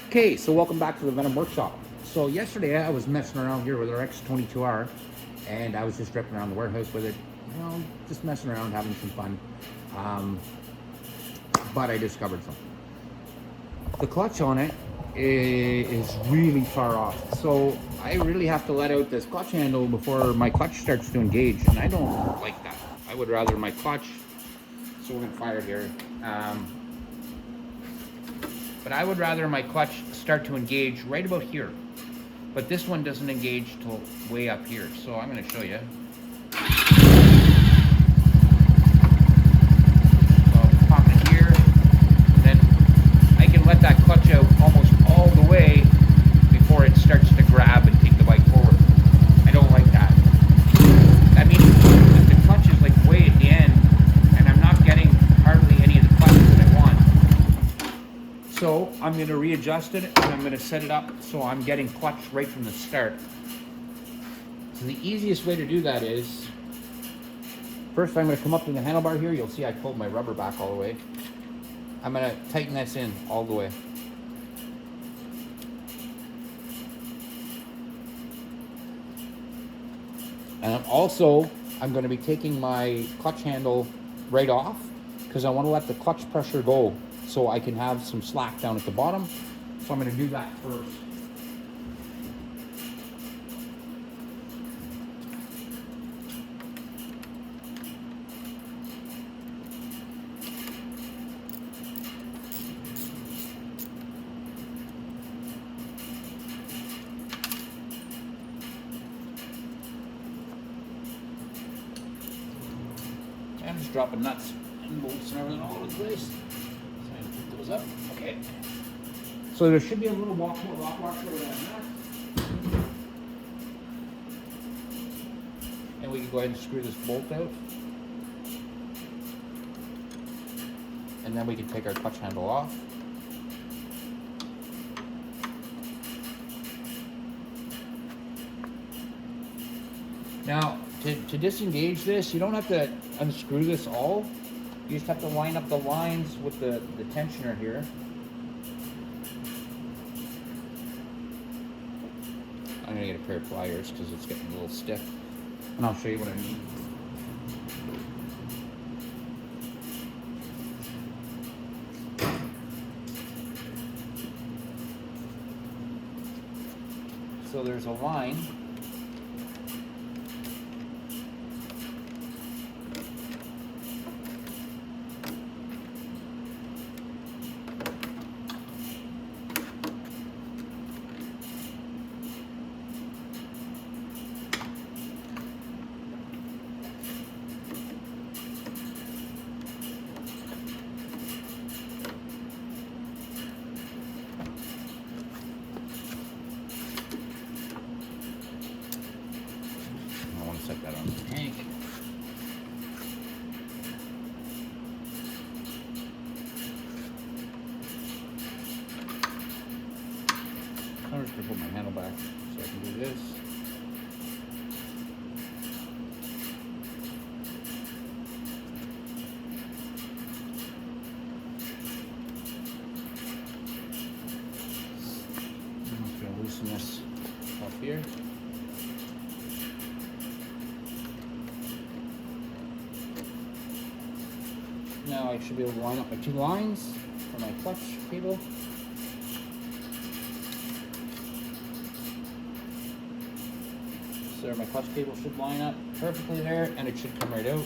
Okay, so welcome back to the Venom Workshop. So yesterday I was messing around here with our X22R and I was just ripping around the warehouse with it, just messing around, having some fun. But I discovered something. The clutch on it is really far off. So I really have to let out this clutch handle before my clutch starts to engage, and I don't like that. I would rather my clutch, so we're gonna fire here. But I would rather my clutch start to engage right about here. But this one doesn't engage till way up here. So I'm going to show you. So I'll pop it here. Then I can let that clutch out almost all the way before it starts to grab and take the bike forward. I don't like that. That means that the clutch is like way at the end and I'm not getting hardly any of the clutch that I want. So I'm going to readjust it and I'm going to set it up so I'm getting clutch right from the start. So the easiest way to do that is, first I'm going to come up to the handlebar here. You'll see I pulled my rubber back all the way. I'm going to tighten this in all the way. And I'm going to be taking my clutch handle right off because I want to let the clutch pressure go, so I can have some slack down at the bottom. So I'm going to do that first. I'm just dropping nuts and bolts and everything all over the place. Those up. Okay. So there should be a little rock washer over that. And we can go ahead and screw this bolt out. And then we can take our clutch handle off. Now, to disengage this, you don't have to unscrew this all. You just have to line up the lines with the tensioner here. I'm going to get a pair of pliers because it's getting a little stiff. And I'll show you what I mean. So there's a line. Set that on the tank. I'm just going to put my handle back so I can do this. I'm just going to loosen this up here. Now I should be able to line up my two lines for my clutch cable. So my clutch cable should line up perfectly there, and it should come right out.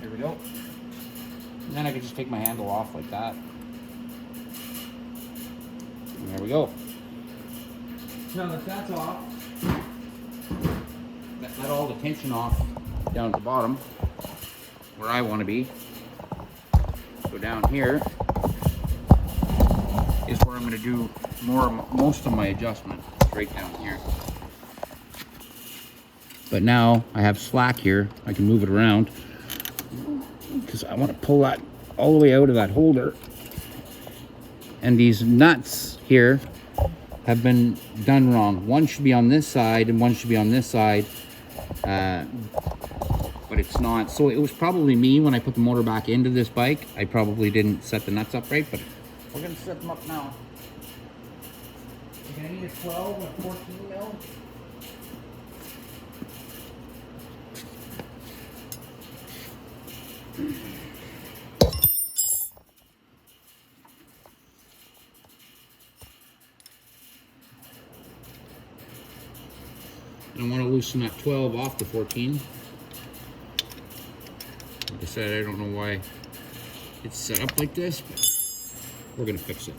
There we go. And then I can just take my handle off like that. And there we go. Now that that's off, let all the tension off down at the bottom, where I want to be. So down here is where I'm going to do most of my adjustment, right down here. But now I have slack here. I can move it around because I want to pull that all the way out of that holder. And these nuts here have been done wrong. One should be on this side and one should be on this side. but it's not. So it was probably me when I put the motor back into this bike. I probably didn't set the nuts up right, but we're gonna set them up now. You're gonna need a 12 and a 14 mil. I want to loosen that 12 off the 14. Like I said, I don't know why it's set up like this, but we're going to fix it.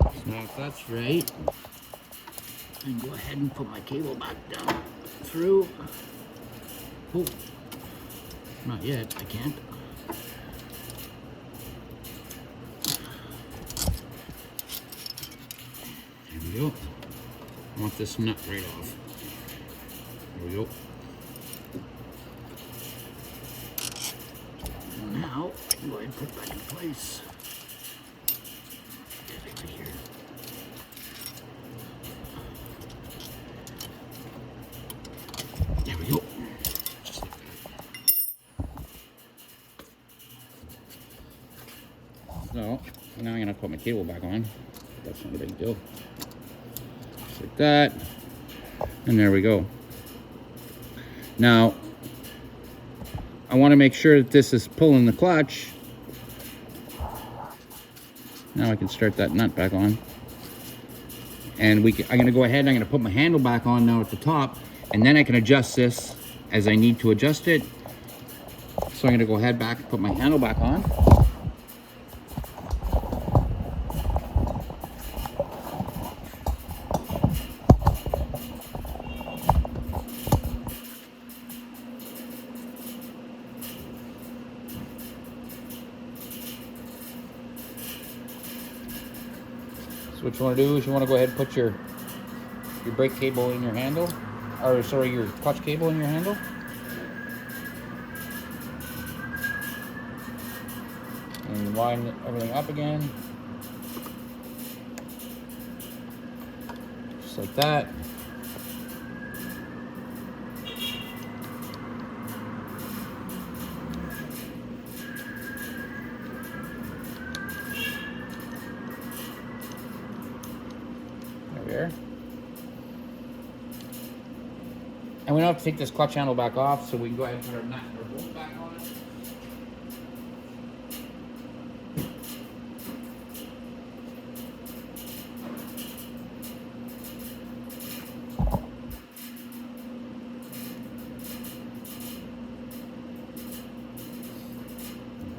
So now if that's right, I can go ahead and put my cable back down through. Oh. Not yet, I can't. There we go. I want this nut right off. There we go. Now, I can go ahead and put it back in place. Get it right here. There we go. So, now I'm going to put my cable back on. That's not a big deal. Just like that. And there we go. Now, I want to make sure that this is pulling the clutch. Now I can start that nut back on. And I'm going to go ahead and I'm going to put my handle back on now at the top. And then I can adjust this as I need to adjust it. So I'm going to go ahead back and put my handle back on. So what you want to do is you want to go ahead and put your brake cable in your handle, or sorry, your clutch cable in your handle. And line everything up again. Just like that. There. And we don't have to take this clutch handle back off, so we can go ahead and put our nut or bolt back on it.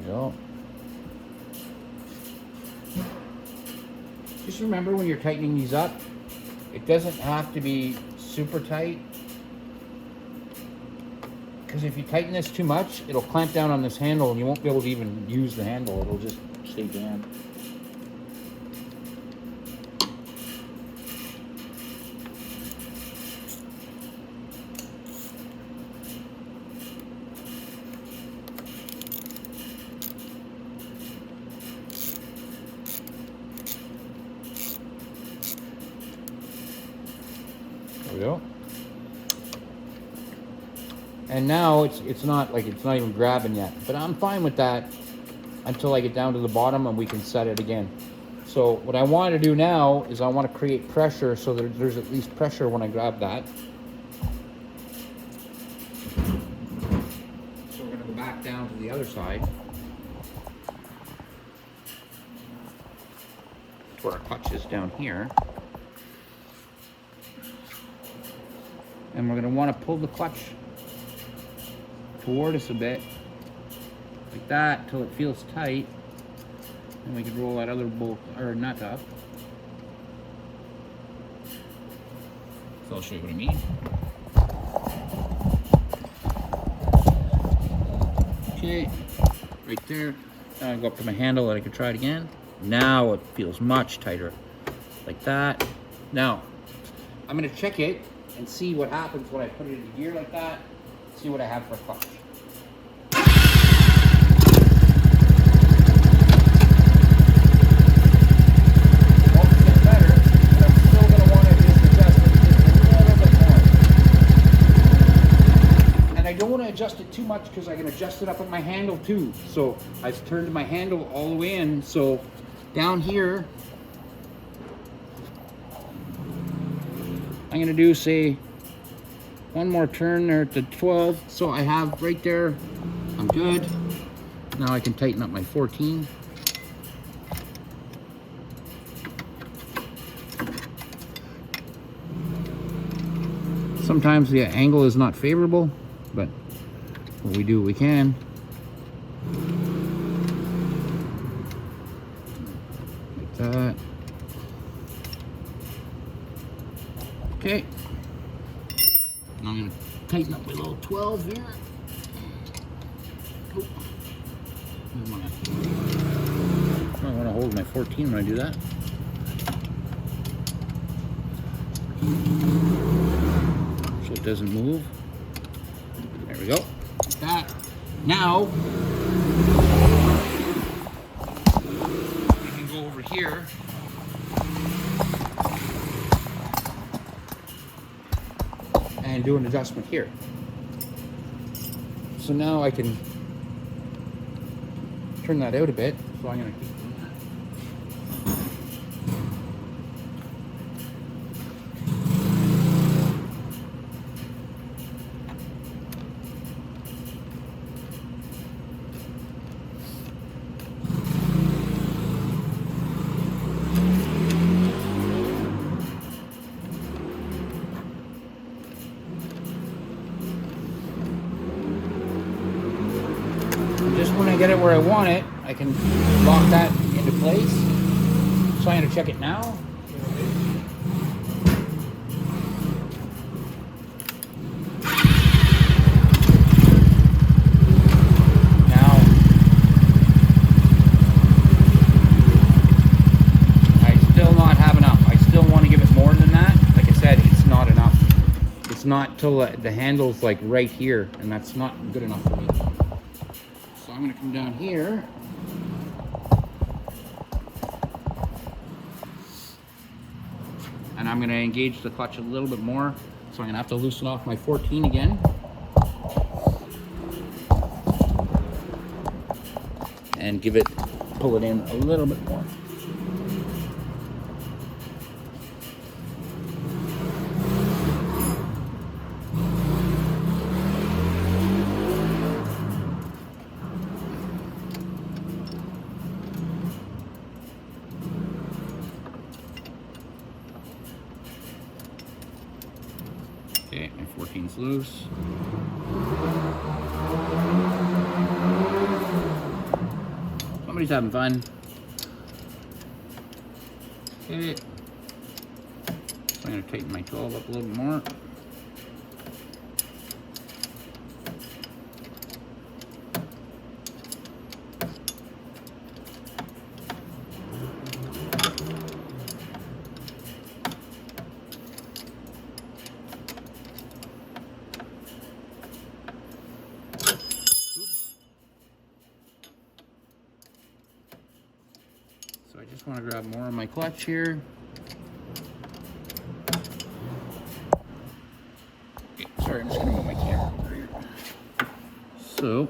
There we go. Just remember when you're tightening these up, it doesn't have to be super tight, because if you tighten this too much, it'll clamp down on this handle and you won't be able to even use the handle. It'll just stay jammed. There we go. And now it's not even grabbing yet, but I'm fine with that until I get down to the bottom and we can set it again. So what I want to do now is I want to create pressure so that there's at least pressure when I grab that. So we're going to go back down to the other side. Where our clutch is down here. And we're going to want to pull the clutch toward us a bit, like that, till it feels tight. And we can roll that other bolt or nut up. So I'll show you what I mean. Okay, right there. Now I go up to my handle and I can try it again. Now it feels much tighter, like that. Now, I'm gonna check it and see what happens when I put it into gear like that. See what I have for clutch. because I can adjust it up at my handle too. So I've turned my handle all the way in. So down here, I'm gonna do, say, one more turn there to 12. So I have right there, I'm good. Now I can tighten up my 14. Sometimes the angle is not favorable, but we do what we can. Like that. Okay. Now I'm going to tighten up my little 12 here. Oh. I want to hold my 14 when I do that. So it doesn't move. There we go. Like that. Now, we can go over here. And do an adjustment here. So now I can turn that out a bit. So I'm going to keep doing that. Just when I get it where I want it, I can lock that into place. So I'm going to check it now. Now, I still not have enough. I still want to give it more than that. Like I said, it's not enough. It's not till the handle's like right here, and that's not good enough for me. So I'm going to come down here. And I'm going to engage the clutch a little bit more. So I'm going to have to loosen off my 14 again. And pull it in a little bit more. Okay, my 14's loose. Somebody's having fun. Okay. So I'm going to tighten my 12 up a little bit more. So I just want to grab more of my clutch here. Okay, sorry, I'm just going to move my camera over here. So,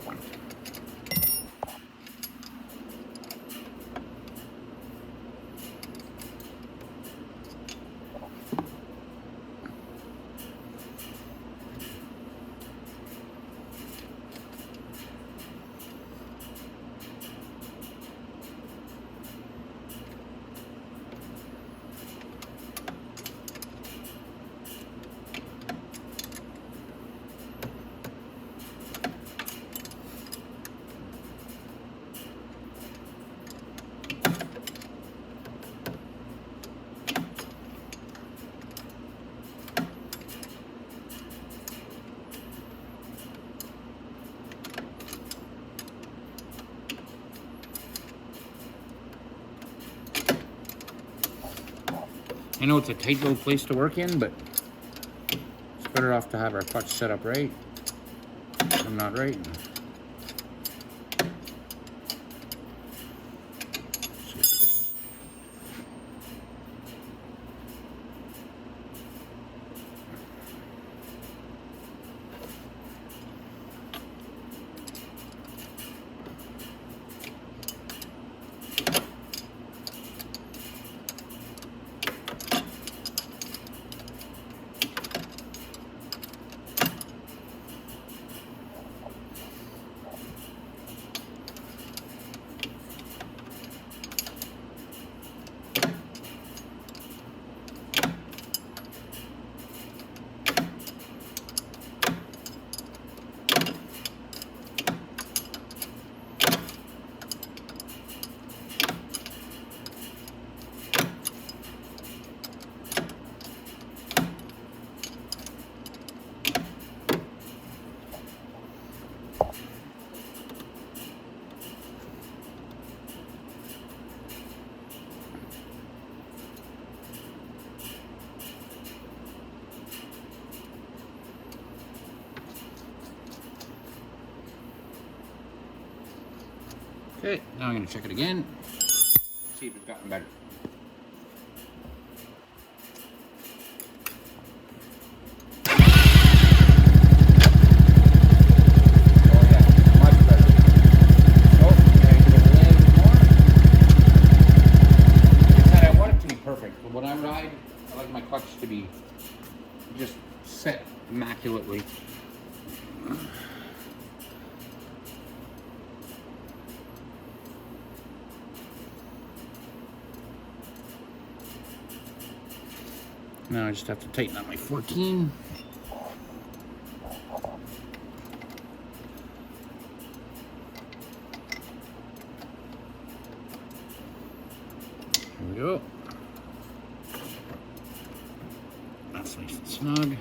I know it's a tight little place to work in, but it's better off to have our clutch set up right. I'm not right. Okay, now I'm going to check it again. See if it's gotten better. Oh yeah, much better. Oh, can I give it a little more? Like I said, I want it to be perfect, but when I ride, I like my clutch to be just set immaculately. Now I just have to tighten up my 14. Here we go. That's nice and snug.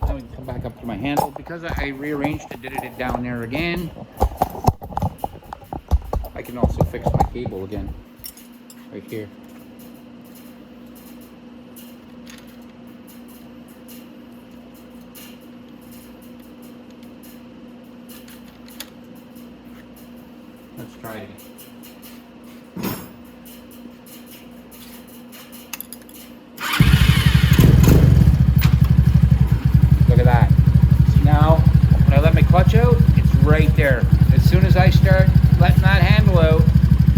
Now we can come back up to my handle. Because I rearranged it, did it down there again, I can also fix my cable again, right here. Let's try it again. Look at that. See now, when I let my clutch out, it's right there. As soon as I start letting that handle out,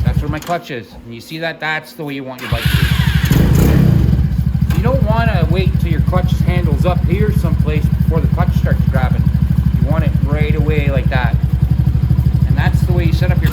that's where my clutch is. And you see that? That's the way you want your bike to be. You don't want to wait until your clutch handle's up here someplace before the clutch starts grabbing. You want it right away like that. And that's the way you set up your